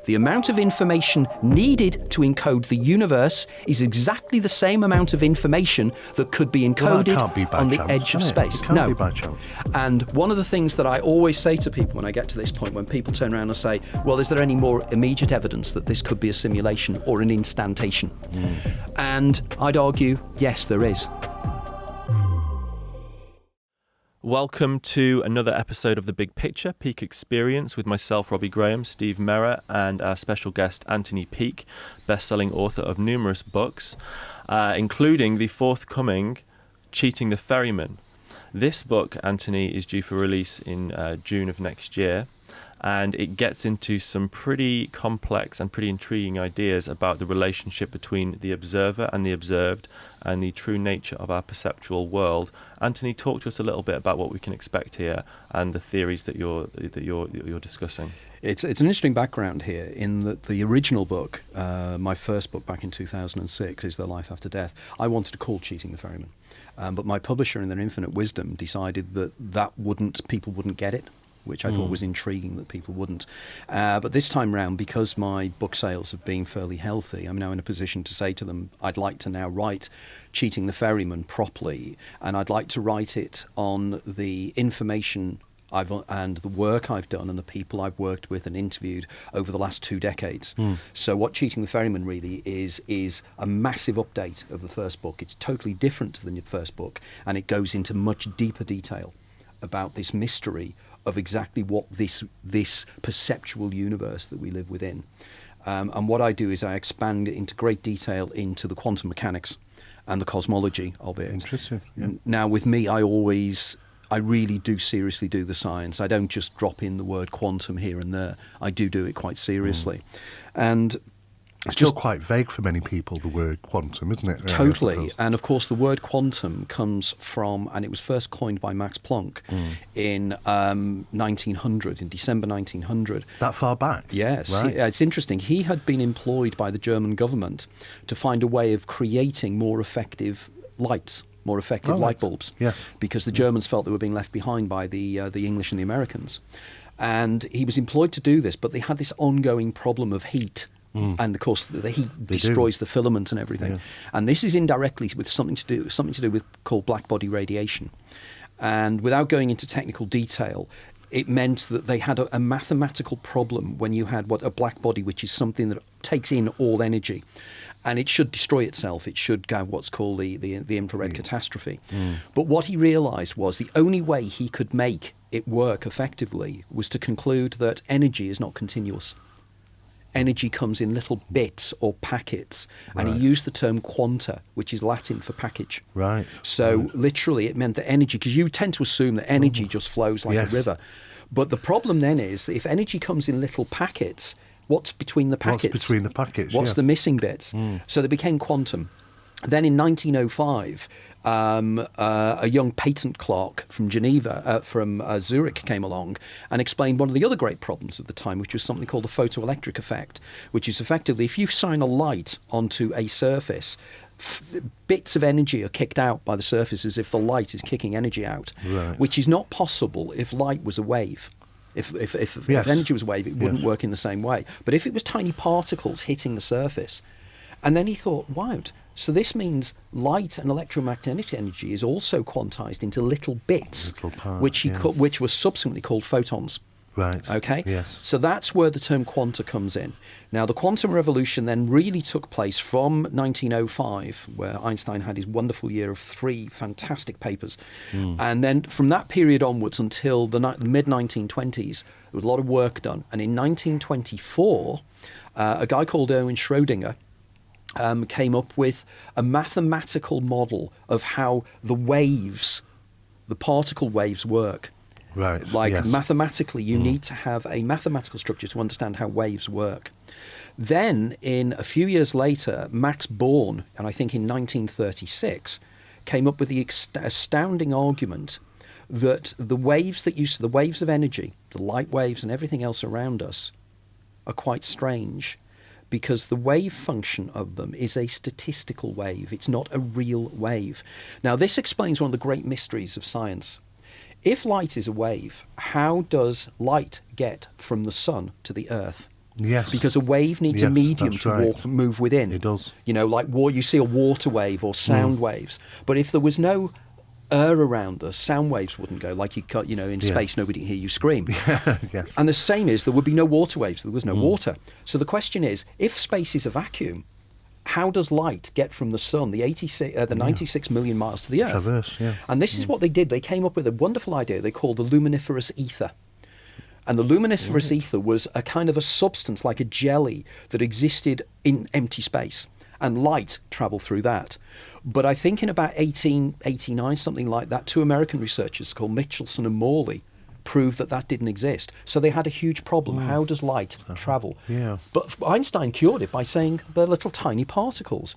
The amount of information needed to encode the universe is exactly the same amount of information that could be encoded on the edge of space. It can't be by chance. And one of the things that I always say to people when I get to this point, when people turn around and say, well, is there any more immediate evidence that this could be a simulation or an instantation? And I'd argue, yes, there is. Welcome to another episode of The Big Picture, Peake Experience, with myself, Robbie Graham, Steve Mera, and our special guest, Anthony Peake, best-selling author of numerous books, including the forthcoming Cheating the Ferryman. This book, Anthony, is due for release in June of next year, and it gets into some pretty complex and pretty intriguing ideas about the relationship between the observer and the observed and the true nature of our perceptual world. Anthony, talk to us a little bit about what we can expect here and the theories that you're discussing. It's an interesting background here in that the original book, my first book back in 2006, is The Life After Death. I wanted to call Cheating the Ferryman, but my publisher, in their infinite wisdom, decided that people wouldn't get it, which I thought was intriguing that people wouldn't. But this time round, because my book sales have been fairly healthy, I'm now in a position to say to them, I'd like to now write Cheating the Ferryman properly, and I'd like to write it on the information and the work I've done and the people I've worked with and interviewed over the last 2 decades. So what Cheating the Ferryman really is a massive update of the first book. It's totally different than the first book, and it goes into much deeper detail about this mystery of exactly what this perceptual universe that we live within. And what I do is I expand it into great detail into the quantum mechanics and the cosmology of it. Interesting. Yeah. Now, with me, I really do seriously do the science. I don't just drop in the word quantum here and there. I do it quite seriously. And it's still quite vague for many people, the word quantum, isn't it? Totally. And of course, the word quantum comes from, and it was first coined by Max Planck in 1900, in December 1900. That far back? Yes. Right. It's interesting. He had been employed by the German government to find a way of creating more effective lights, more effective light bulbs, because the Germans felt they were being left behind by the English and the Americans. And he was employed to do this, but they had this ongoing problem of heat. And of course, the heat destroys the filament and everything. Yeah. And this is indirectly with something to do with called black body radiation. And without going into technical detail, it meant that they had a mathematical problem when you had a black body, which is something that takes in all energy, and it should destroy itself. It should have what's called the infrared catastrophe. But what he realised was the only way he could make it work effectively was to conclude that energy is not continuous. Energy comes in little bits or packets, and he used the term quanta, which is Latin for package. Right. So literally it meant that energy, because you tend to assume that energy just flows like a river. But the problem then is that if energy comes in little packets, what's between the packets? What's between the packets, What's the missing bits? So they became quantum. Then in 1905, a young patent clerk from Geneva, from Zurich, came along and explained one of the other great problems of the time, which was something called the photoelectric effect, which is effectively if you shine a light onto a surface, bits of energy are kicked out by the surface as if the light is kicking energy out, which is not possible if light was a wave. If energy was a wave, it wouldn't work in the same way. But if it was tiny particles hitting the surface, and then he thought, wow, so this means light and electromagnetic energy is also quantized into little bits, which was subsequently called photons. Right. Okay? Yes. So that's where the term quanta comes in. Now, the quantum revolution then really took place from 1905, where Einstein had his wonderful year of 3 fantastic papers. And then from that period onwards until the mid-1920s, there was a lot of work done. And in 1924, a guy called Erwin Schrödinger came up with a mathematical model of how the particle waves work. Right. Mathematically, you need to have a mathematical structure to understand how waves work. Then, in a few years later, Max Born, and I think in 1936, came up with the astounding argument that the waves the waves of energy, the light waves and everything else around us, are quite strange, because the wave function of them is a statistical wave. It's not a real wave. Now, this explains one of the great mysteries of science. If light is a wave, how does light get from the sun to the earth? Yes. Because a wave needs a Yes, medium that's to right. move within. It does. Like you see a water wave or sound waves. But if there was no air around us, sound waves wouldn't go. Like in space, nobody can hear you scream. Yes. And the same is, there would be no water waves. There was no water. So the question is, if space is a vacuum, how does light get from the sun, the 96 million miles to the Earth? Traverse, yeah. And this is what they did. They came up with a wonderful idea they called the luminiferous ether. And the luminiferous ether was a kind of a substance, like a jelly, that existed in empty space. And light travelled through that. But I think in about 1889, something like that, two American researchers called Michelson and Morley proved that didn't exist. So they had a huge problem. How does light travel? Yeah. But Einstein cured it by saying they're little tiny particles.